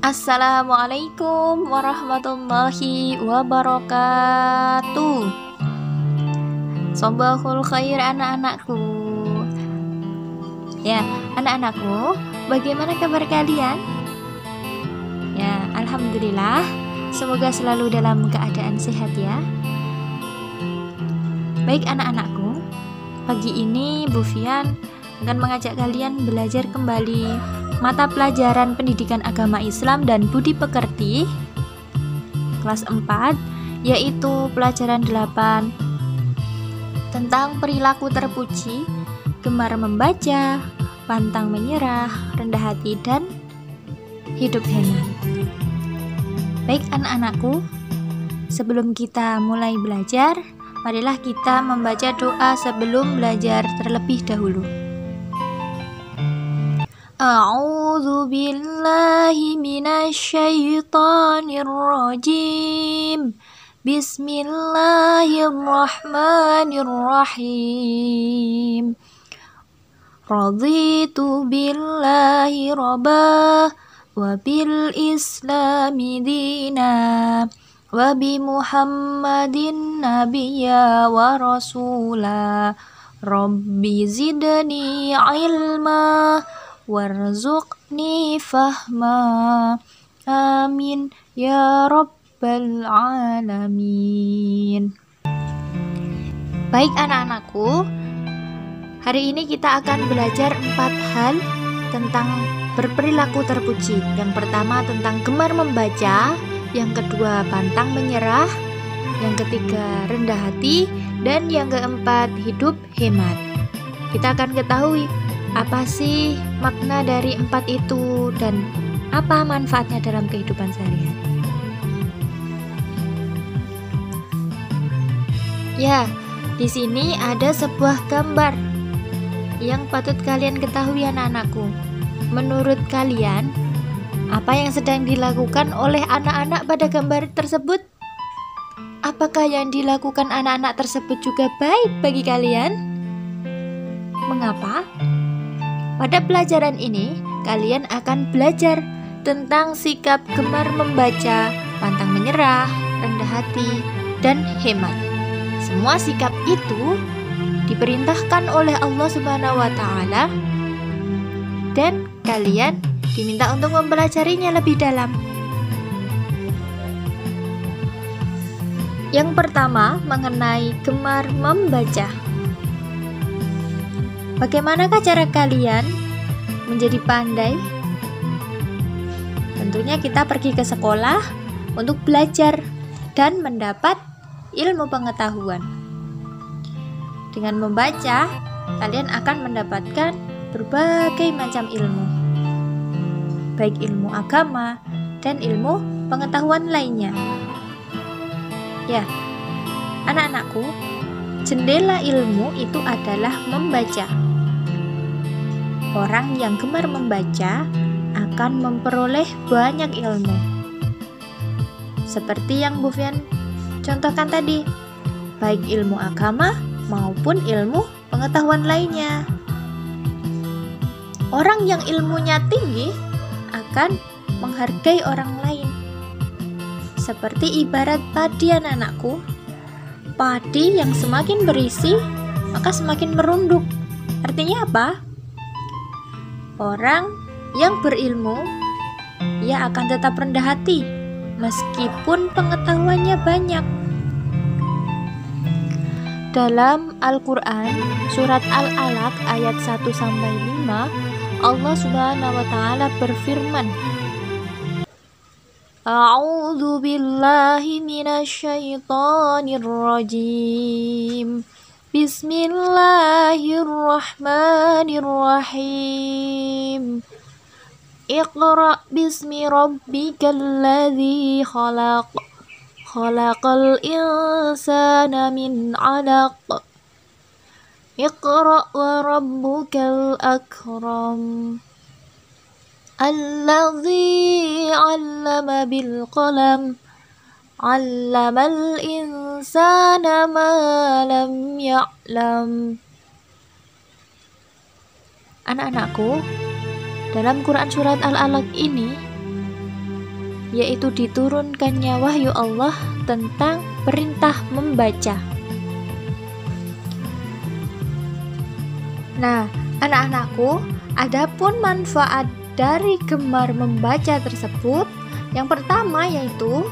Assalamualaikum warahmatullahi wabarakatuh. Sobahul khair anak-anakku. Ya, anak-anakku, bagaimana kabar kalian? Ya, alhamdulillah. Semoga selalu dalam keadaan sehat ya. Baik anak-anakku, pagi ini Bu Fian akan mengajak kalian belajar kembali mata pelajaran Pendidikan Agama Islam dan Budi Pekerti kelas 4, yaitu pelajaran 8 tentang perilaku terpuji, gemar membaca, pantang menyerah, rendah hati, dan hidup hemat. Baik anak-anakku, sebelum kita mulai belajar, marilah kita membaca doa sebelum belajar terlebih dahulu. A'udzu billahi minasyaitonir rajim. Bismillahirrahmanirrahim. Raditu billahi rabbah wa bil islami dina wa bi Muhammadin nabiyya wa rasula. Rabbi zidni ilma warzuqni fahma. Amin ya rabbal alamin. Baik anak-anakku, hari ini kita akan belajar 4 hal tentang berperilaku terpuji. Yang pertama tentang gemar membaca, yang kedua pantang menyerah, yang ketiga rendah hati, dan yang keempat hidup hemat. Kita akan ketahui apa sih makna dari 4 itu dan apa manfaatnya dalam kehidupan sehari-hari. Ya, di sini ada sebuah gambar yang patut kalian ketahui anak-anakku. Menurut kalian, apa yang sedang dilakukan oleh anak-anak pada gambar tersebut? Apakah yang dilakukan anak-anak tersebut juga baik bagi kalian? Mengapa? Pada pelajaran ini, kalian akan belajar tentang sikap gemar membaca, pantang menyerah, rendah hati, dan hemat. Semua sikap itu diperintahkan oleh Allah Subhanahu wa Ta'ala, dan kalian diminta untuk mempelajarinya lebih dalam. Yang pertama, mengenai gemar membaca. Bagaimanakah cara kalian menjadi pandai? Tentunya kita pergi ke sekolah untuk belajar dan mendapat ilmu pengetahuan. Dengan membaca, kalian akan mendapatkan berbagai macam ilmu, baik ilmu agama dan ilmu pengetahuan lainnya. Ya, anak-anakku, jendela ilmu itu adalah membaca. Orang yang gemar membaca akan memperoleh banyak ilmu. Seperti yang Bu Fian contohkan tadi, baik ilmu agama maupun ilmu pengetahuan lainnya. Orang yang ilmunya tinggi akan menghargai orang lain. Seperti ibarat padi anak-anakku. Padi yang semakin berisi, maka semakin merunduk. Artinya apa? Orang yang berilmu, ia akan tetap rendah hati, meskipun pengetahuannya banyak. Dalam Al-Quran, surat Al-Alaq ayat 1-5, Allah Subhanahu wa Ta'ala berfirman, A'udzu billahi minasyaitonir rajim. Bismillahirrahmanirrahim. Iqra bismi rabbikal ladzi khalaq. Khalaqal insana min 'alaq. Iqra wa rabbukal akram. Alladzi 'allama bil qalam. 'Allamal insana ma lam ya'lam. Anak-anakku, dalam Quran surat Al-Alaq ini yaitu diturunkannya wahyu Allah tentang perintah membaca. Nah, anak-anakku, adapun manfaat dari gemar membaca tersebut, yang pertama yaitu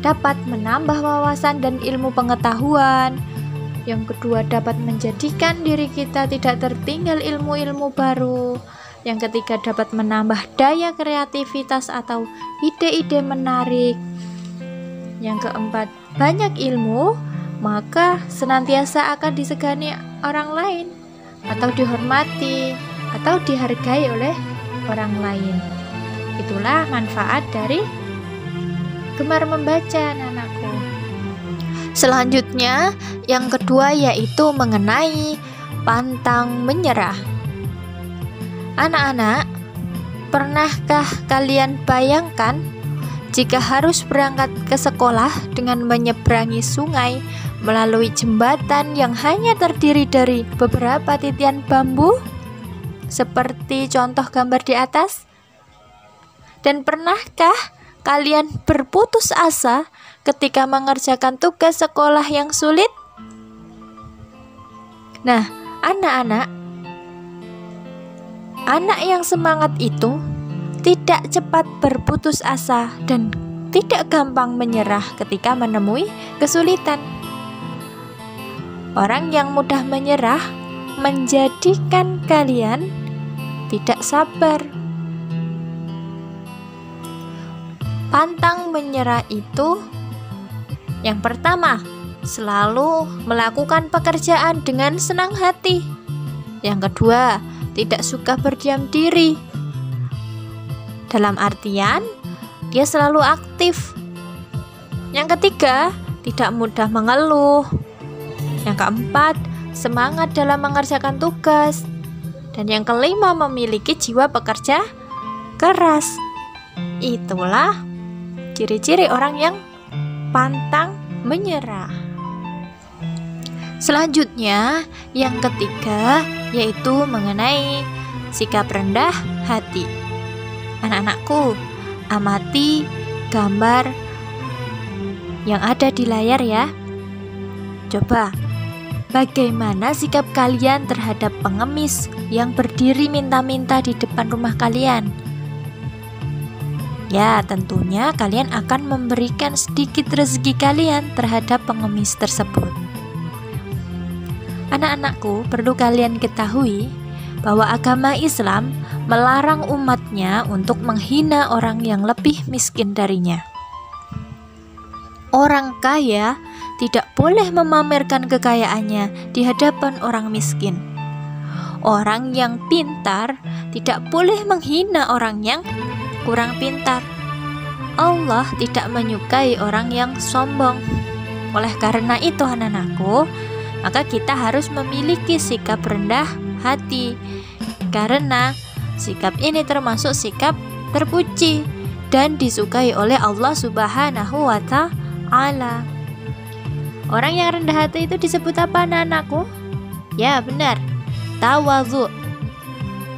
dapat menambah wawasan dan ilmu pengetahuan. Yang kedua, dapat menjadikan diri kita tidak tertinggal ilmu-ilmu baru. Yang ketiga, dapat menambah daya kreativitas atau ide-ide menarik. Yang keempat, banyak ilmu, maka senantiasa akan disegani orang lain, atau dihormati, atau dihargai oleh orang lain. Itulah manfaat dari gemar membaca, anak-anakku. Selanjutnya, yang kedua yaitu mengenai pantang menyerah. Anak-anak, pernahkah kalian bayangkan jika harus berangkat ke sekolah dengan menyeberangi sungai melalui jembatan yang hanya terdiri dari beberapa titian bambu, seperti contoh gambar di atas? Dan pernahkah kalian berputus asa ketika mengerjakan tugas sekolah yang sulit? Nah, anak-anak yang semangat itu tidak cepat berputus asa dan tidak gampang menyerah ketika menemui kesulitan. Orang yang mudah menyerah menjadikan kalian tidak sabar. Pantang menyerah itu yang pertama, selalu melakukan pekerjaan dengan senang hati. Yang kedua, tidak suka berdiam diri. Dalam artian, dia selalu aktif. Yang ketiga, tidak mudah mengeluh. Yang keempat, semangat dalam mengerjakan tugas. Dan yang kelima, memiliki jiwa pekerja keras. Itulah ciri-ciri orang yang pantang menyerah. Selanjutnya, yang ketiga yaitu mengenai sikap rendah hati. Anak-anakku, amati gambar yang ada di layar ya. Coba, bagaimana sikap kalian terhadap pengemis yang berdiri minta-minta di depan rumah kalian? Ya, tentunya kalian akan memberikan sedikit rezeki kalian terhadap pengemis tersebut. Anak-anakku, perlu kalian ketahui bahwa agama Islam melarang umatnya untuk menghina orang yang lebih miskin darinya. Orang kaya tidak boleh memamerkan kekayaannya di hadapan orang miskin. Orang yang pintar tidak boleh menghina orang yang kurang pintar. Allah tidak menyukai orang yang sombong. Oleh karena itu, anak-anakku, maka kita harus memiliki sikap rendah hati, karena sikap ini termasuk sikap terpuji dan disukai oleh Allah Subhanahu wa Ta'ala. Orang yang rendah hati itu disebut apa, anak-anakku? Ya, benar, tawadhu.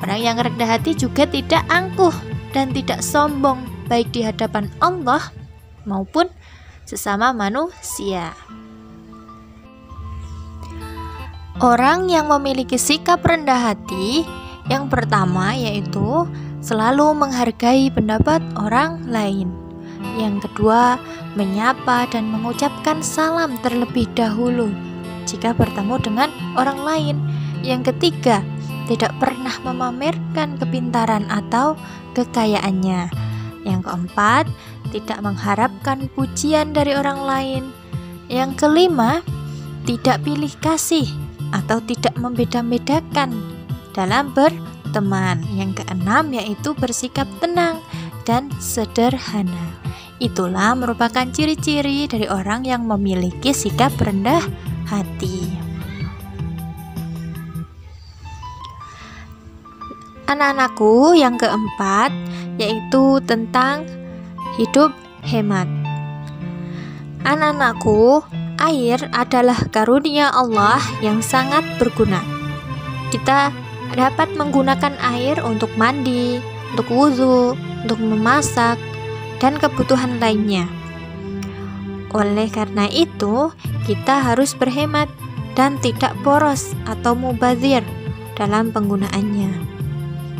Orang yang rendah hati juga tidak angkuh dan tidak sombong, baik di hadapan Allah maupun sesama manusia. Orang yang memiliki sikap rendah hati yang pertama yaitu selalu menghargai pendapat orang lain. Yang kedua, menyapa dan mengucapkan salam terlebih dahulu jika bertemu dengan orang lain. Yang ketiga, tidak pernah memamerkan kepintaran atau kekayaannya. Yang keempat, tidak mengharapkan pujian dari orang lain. Yang kelima, tidak pilih kasih atau tidak membeda-bedakan dalam berteman. Yang keenam yaitu bersikap tenang dan sederhana. Itulah merupakan ciri-ciri dari orang yang memiliki sikap rendah hati. Anak-anakku, yang keempat yaitu tentang hidup hemat. Anak-anakku, air adalah karunia Allah yang sangat berguna. Kita dapat menggunakan air untuk mandi, untuk wudhu, untuk memasak, dan kebutuhan lainnya. Oleh karena itu, kita harus berhemat dan tidak boros atau mubazir dalam penggunaannya.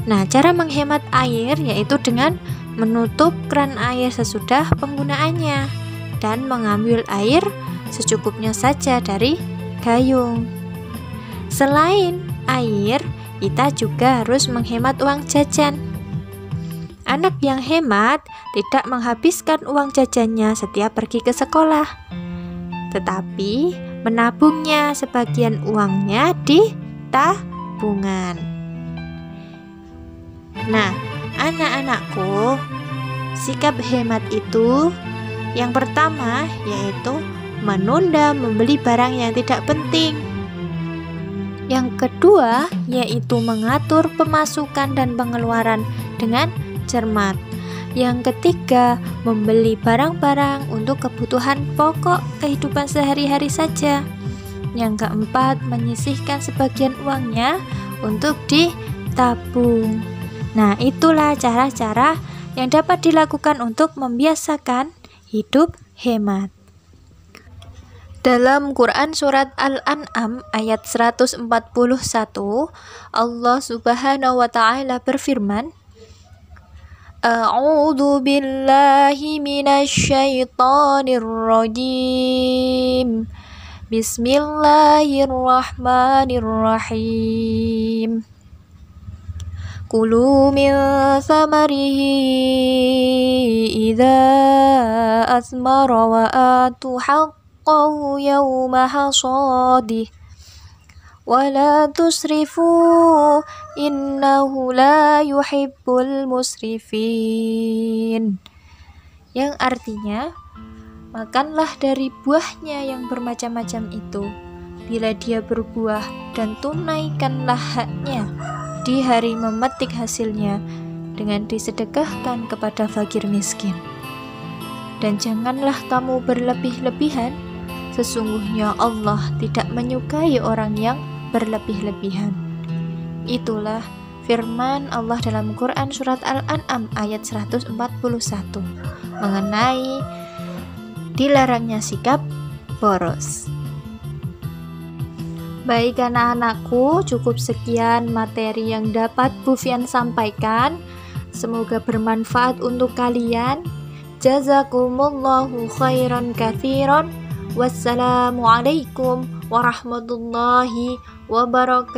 Nah, cara menghemat air yaitu dengan menutup keran air sesudah penggunaannya dan mengambil air secukupnya saja dari gayung. Selain air, kita juga harus menghemat uang jajan. Anak yang hemat tidak menghabiskan uang jajannya setiap pergi ke sekolah, tetapi menabungnya sebagian uangnya di tabungan. Nah, anak-anakku, sikap hemat itu yang pertama yaitu menunda membeli barang yang tidak penting. Yang kedua yaitu mengatur pemasukan dan pengeluaran dengan cermat. Yang ketiga, membeli barang-barang untuk kebutuhan pokok kehidupan sehari-hari saja. Yang keempat, menyisihkan sebagian uangnya untuk ditabung. Nah, itulah cara-cara yang dapat dilakukan untuk membiasakan hidup hemat. Dalam Quran Surat Al-An'am ayat 141, Allah Subhanahu wa Ta'ala berfirman, A'udzu billahi minasyaitonir rajim. Bismillahirrahmanirrahim. Kulu min thamarihi idza asmara wa atu haqqahu yawma hasadih. Wala tusrifu innahu la yuhibbul musrifin. Yang artinya, makanlah dari buahnya yang bermacam-macam itu bila dia berbuah, dan tunaikanlah haknya di hari memetik hasilnya dengan disedekahkan kepada fakir miskin. Dan janganlah kamu berlebih-lebihan, sesungguhnya Allah tidak menyukai orang yang berlebih-lebihan. Itulah firman Allah dalam Quran Surat Al-An'am ayat 141 mengenai dilarangnya sikap boros. Baik anak-anakku, cukup sekian materi yang dapat Bu Fian sampaikan. Semoga bermanfaat untuk kalian. Jazakumullahu khairan katsiran. Wassalamualaikum warahmatullahi wabarakatuh.